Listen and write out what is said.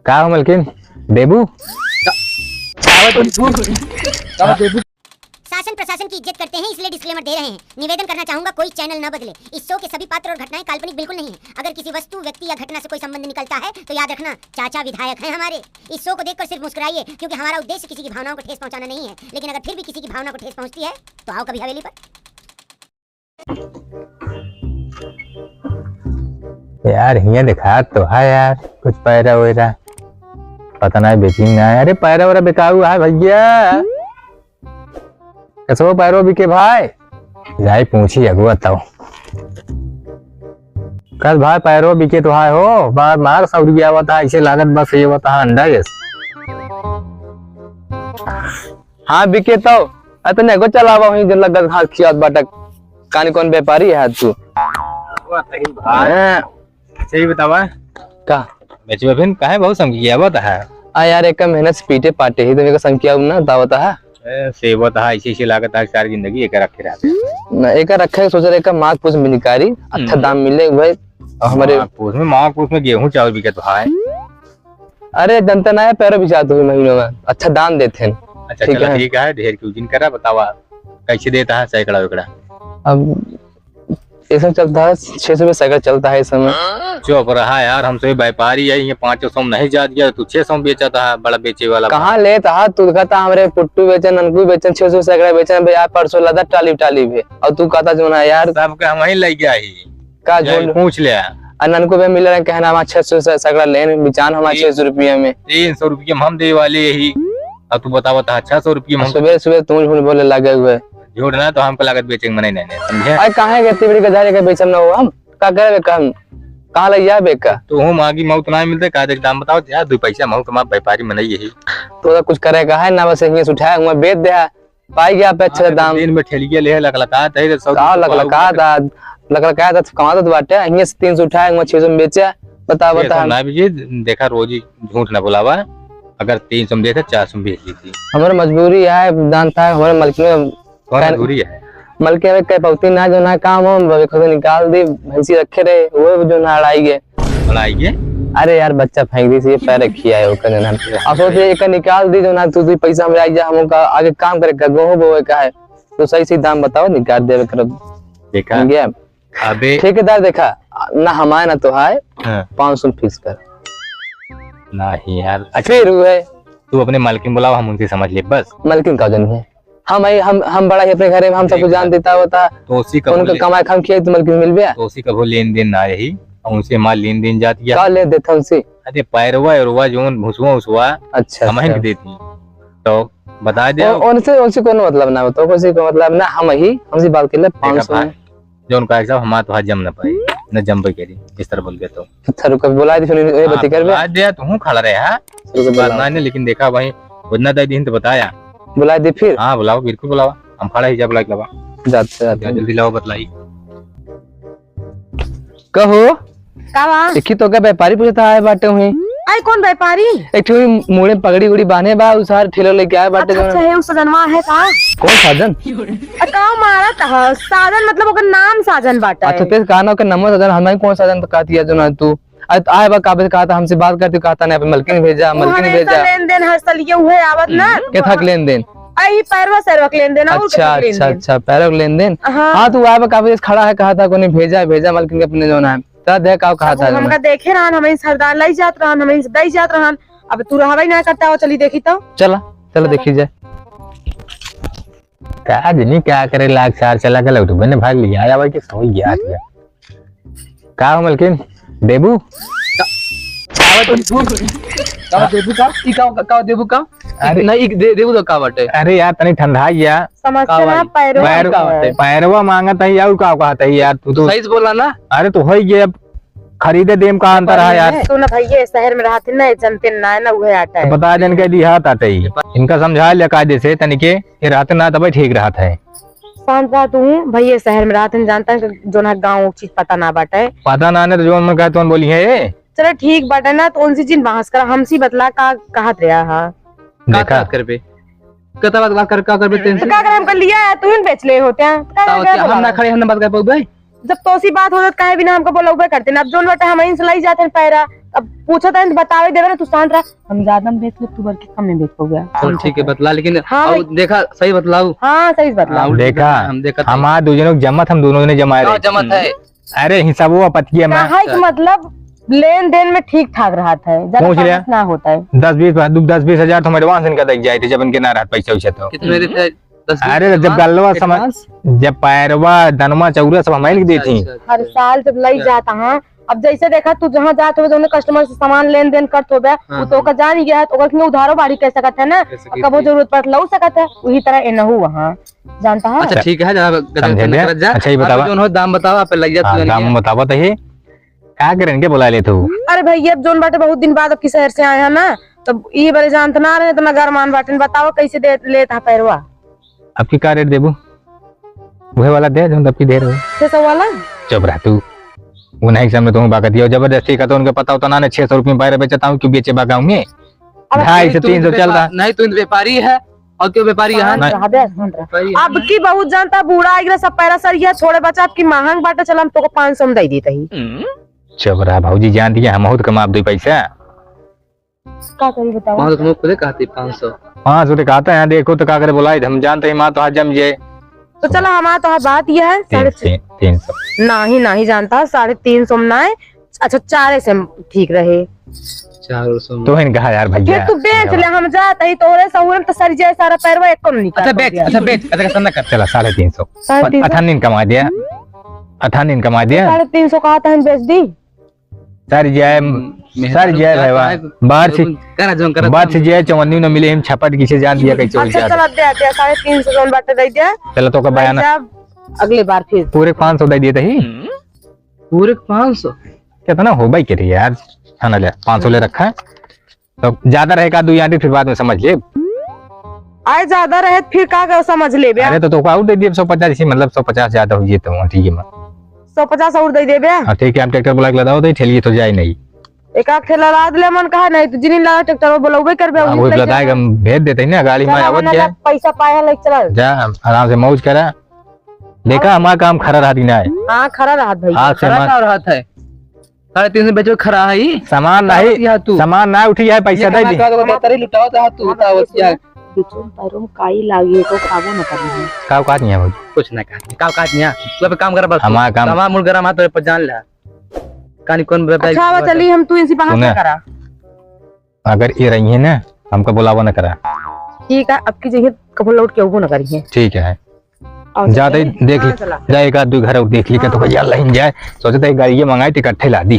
का हो मलकिन देबू शासन प्रशासन की इज्जत करते हैं इसलिए डिस्क्लेमर दे रहे हैं। निवेदन करना चाहूंगा कोई चैनल न बदले। इस शो के सभी पात्र और घटनाएं काल्पनिक बिल्कुल नहीं है। अगर किसी वस्तु व्यक्ति या घटना से कोई संबंध निकलता है तो याद रखना चाचा विधायक हैं हमारे। इस शो को देखकर सिर्फ मुस्कुराइए क्योंकि हमारा उद्देश्य किसी की भावनाओं को ठेस पहुंचाना नहीं है। लेकिन अगर फिर भी किसी की भावना को ठेस पहुंचती है तो आओ कभी हवेली पर। यार हिया दिखा तो है यार कुछ पैरा वैरा पता नहीं बेचिंग ना। अरे पैरा वैरा बेकाऊ है भैया कैसे पैरो बिके भाई जाई पूछी अगु बताओ कल भाई पैरो बिके तो है हो बार मार 100 रुपया होता है ऐसे लागत बस ये होता है अंडा गैस। हाँ बिके तो अतने को चलावा वहीं जो लगल हाथ खियात बाटक कानी कौन व्यापारी है तू सही बतावा का बेचबे फिर काहे बहुत संख्या बता है आ यार एक मेहनत से पीटे पाटे ही तो मेरे को संख्या ना दावता है सेवत है ऐसी लागत है सारी जिंदगी एक रखे रहते ना एक रखे सोच रहे का मार्ग पूछ में निकारी अच्छा दाम मिले भाई हमारे पूछ में मार्ग पूछ में गेहूं चावल बिके तो है। अरे जनता ना है पैरों बिचाते हुए महीनों में अच्छा दाम देते हैं। अच्छा चलो ठीक है ढेर की उजिन करा बतावा कैसे देता है सैकड़ा वैकड़ा। अब ये सब चलता है 600 में साइकिल चलता है इस समय। चुप रहा यार हमसे व्यापारी है ये 500 नहीं जा दिया तू 600 बेचता है बड़ा बेचे वाला कहाँ लेता है तू कहता हमारे पुट्टू बेचन ननकू बेचन 600 सैकड़ा बेचन यार परसों लदा टाली टाली भी और तू कहता जो ना यार सबके हम ही ले गया ही का झोल पूछ लिया ननकू पे मिल रहा है कहना हमारा 600 सैकड़ा लेन बिचान हमारा 600 रुपया में 300 रुपये हम दे वाले यही और तू बता 600 रुपये सुबह सुबह तू झूठ बोले लगे हुए झूठ ना तो हमको लागत बेचेंगे नहीं समझे। अरे कहाँ गए तिबड़ी गधारे के बेचन ना हो हम का करे कम कहाँ लग जा बेका तो हम आगे मौत ना मिलते का दाम बताओ यार 2 पैसा मौत तुम्हारा व्यापारी में नहीं यही तो कुछ करेगा है ना बस यहीं से उठाया हुआ बेच दे पाई गया पे अच्छा दाम दिन में ठेलिया ले लकलका तई तो लकलका था कमाता तो बाटे यहीं से 300 उठाया हुआ 600 में बेचा बता ना भी देखा रोज ही झूठ ना बुलावा अगर 300 में देते 400 में बेच लीजिए। हमारी मजबूरी है जानता है हमारे मलक में मजबूरी है मलके में कई पौती ना जो ना काम हम खुद निकाल दी भैंसी रखे रहे वो जो ना अड़ाई गए अरे यार बच्चा फेंक दी से पैर रखी है ओकर ना अब सोचे एक निकाल दी जो ना तू पैसा में आई जा हम का आगे काम करे का गोहो बोए का है तो सही सही दाम बताओ निकाल देवे कर देखा गया अबे ठेकेदार देखा ना हमारे ना तो है 500 फीस कर नहीं यार फिर हुए तू अपने मालकिन बुलाओ हम उनसे समझ ले बस मालकिन का जन है हम बड़ा ही अपने घर में हम सबको जान देता होता तो उसी का उनका कमाई खाम किया तो मालकिन मिल गया तो उसी का वो लेन देन ना रही और उनसे माल लेन देन जाती है का ले देता उनसे अरे पैरवा और जोन भुसवा उसवा अच्छा हमें देती तो बता दे उनसे कोनो मतलब ना बताओ किसी को मतलब ना हम ही हमसे बात कर ले 500 जो उनका हिसाब हम तो जम ना पाए न जम पे करी इस तरह बोल गया तो थरू का बुला दी सुनी ए बती कर बता दे तू खड़ा रहे है ना लेकिन देखा भाई उतना दे दिन तो बताया बुला दे फिर हाँ बुलाओ बिल्कुल बुलाओ हम खड़ा ही जब लगा जाते जल्दी लाओ बतलाई कहो कावा देखी तो का व्यापारी पूछता है बाटे हुई आई कौन व्यापारी एक ठो मुड़े पगड़ी उड़ी बांधे बा उसार ठेलो लेके आए बाटे अच्छा है उस सजनवा है का कौन साजन अकाउ मारा था साजन मतलब ओकर नाम साजन बाटा अच्छा ते कानो के नंबर साजन हमें कौन साजन तो कहती है जो ना तू आए बा काबे कहा था हमसे बात करती कहता नहीं मलकिन भेजा लेन देन हर साल ये हुए आवत ना के थक लेन देन आई पैरवा सरवा लेन देन अच्छा पैरों लेन देन हाँ तू आए बा काबे खड़ा है कहा था कोनी भेजा मलकिन के अपने जो ना ता देख आओ कहा था हमका देखे रहन हमें सरदार लाई जात रहन हमें दई जात रहन अब तू रहबई ना करता हो चली देखी तो चलो देखी जाए क्या जनी क्या करे लाख चार चला के लौटू बने भाग लिया आया भाई के सो गया का हो मलकिन देबू देबू का अरे नहीं देबू तो का बाटे अरे यार तनी ठंडा गया समझना पैरवा मांगत है यार का कहता है यार तू तो सही से बोला ना अरे तो हो गया खरीदे देम का अंतर है यार तू ना भैया शहर में रहते ना जनते ना ना उहे आटा है बता देन के दिया आते ही इनका समझा लिया कायदे से तनिके ये रहते ना तब ठीक रहा था समझा तू भैया शहर में रहते जानता है जो ना गाँव चीज पता ना बाटे पता ना ने तो जो मन कहते बोली है चलो ठीक बाटे ना तो उनसे जिन बहस कर हमसी बतला का कहत रहा हां देखा कर पे कता बात कर का करबे टेंशन का कर हम कर लिया तू ही बेच ले होते हैं हम ना खड़े हम ना बात कर पाऊ भाई जब तोसी बात होत काहे बिना हमको बोलौबे करते ना अब जोन बटे हम ही सलाई जाते हैं पैरा अब पूछा था बतावे देवे ना, तू शांत रह। हम ज्यादा में बेच ले, तू बल्कि कम में बेच हो गया। चल ठीक है बतला, लेकिन हाँ अब देखा सही बतलाऊ। हाँ सही बतला। देखा हम देखा हमार दोनों जमत, हम दोनों ने जमाए रहे। जमत है। अरे हिसाब वो पतिया में है कि मतलब लेन देन में ठीक ठाक रहा था, पहुंच लिया। ज्यादा ना होता है। 10-20 हजार तो हम एडवांस इनका देख जाए थे जब इनके ना रहा पैसा वैसा तो। कितने देते? 10 अरे जब गलवा समझ, जब पैरवा दनवा चौरा सब हमारे दी थी। हर साल जब लई जाता है। अब जैसे देखा तू जहाँ जात हो दोनों कस्टमर से सामान लेन देन करत हो बे, वो तो का जान ही गया है, तो ओकर उधारो बाड़ी कह सकत है ना, कबो जरूरत पड़ लऊ सकत है। वही तरह एनहु वहाँ जानता है। अच्छा ठीक है, अच्छा ही बतावा, जो दाम बतावा पे लग जा। दाम बतावा तो ही क्या करें के बुला ले तू। अरे भैया जोन बाटे बहुत दिन बाद अब की शहर से आए हैं ना, तब ये बारे जानते ना रहे तो ना घर मान बाटे। बताओ कैसे दे लेता पैरवा? अब की क्या रेट देबू? वही वाला दे जो तब की दे रहे हो। 600 वाला? चुप रह तू, वो नहीं समझ तुम बाका दिया जबरदस्ती का, तो उनको पता होता ना 600 रुपये पैर बेचता हूँ, क्यों बेचे बाका होंगे? 250 से 300 चल रहा। नहीं तू व्यापारी है और क्यों व्यापारी यहाँ अब की बहुत जानता बूढ़ा आएगा सब पैरा सरिया छोड़े बचा। आपकी महंग बाटे चल हम तो 500 में दे देते ही। चुप रहा भाजी, जान दिया हम बहुत कमा दो पैसा। क्या करी बताओ? वहाँ तो तुम खुद कहती 500। 500 तो कहता है, देखो तो क्या करे बुलाए, हम जानते हैं माँ तो हाथ जम जाए। तो चलो हमारा तो बात यह है 300 नहीं जानता 350 में ना। अच्छा 4 से ठीक रहे। 400 तो इन कहा यार भैया फिर तू बेच ले, हम जाते ही तोरे सहूर में तो सर जाए सारा पैरवा एक को नहीं। अच्छा बेच, अच्छा बेच, अच्छा संदा कर। चला 350। 18 कमा दिया, 18 कमा दिया। 350 कहा था हम बेच दी। सर जय भाईवा बाहर से करा जोन करा बात से जय चवन्नी न मिले हम छपट किसे जान दिया कैसे हो अच्छा जाए। चला दे 350 जोन बाटे दे दिया। चलो तो का बयान अगली बार फिर पूरे 500 दे दिए थे। पूरे 500 कितना हो भाई के यार, खाना ले 500 ले रखा है तो ज्यादा रहेगा 2 आंटी, फिर बाद में समझ ले। आए ज्यादा रहे फिर का समझ ले बे। अरे तो और दे दिए 150, इसी मतलब 150 ज्यादा हो तो ठीक है। 150 और दे दे बे। हां ठीक है, हम ट्रैक्टर बुला के लदाओ तो ठेलिए तो जाए नहीं। एक आख ठेला लाद ले मन कहा नहीं तो जिनी ला ट्रैक्टर बोलबे करबे। वो लदाएगा हम भेज देते हैं ना, गाड़ी में आवत जाए पैसा पाया ले चल जा आराम से मौज करा। देखा हमारा काम खरा रहा दिन है। हां खरा रहा भाई, आज से खरा रहा है 350 बेचो खरा है ही सामान नहीं, सामान ना उठी है पैसा दे दी। तेरे लुटाओ तो तू बताओ क्या बिचुन पैरों काई लागी तो खाबो न करनी। काव काट नहीं है भाई, कुछ ना काट काव काट नहीं तू पे काम कर बस। हमारा काम हमारा मुड़ गरम हाथ पर जान ले कहानी कौन व्यापारी। अच्छा चली हम तू इसी बाहर से करा। अगर ये रही है ना हमको बुलावा न करा। ठीक है, अब की जगह कबूल लौट के वो न करिए। ठीक है, ज्यादा देख ली जाएगा 2 घर और देख ली तो भैया लाइन जाए। सोचते गाड़ी मंगाई तो इकट्ठे ला दी।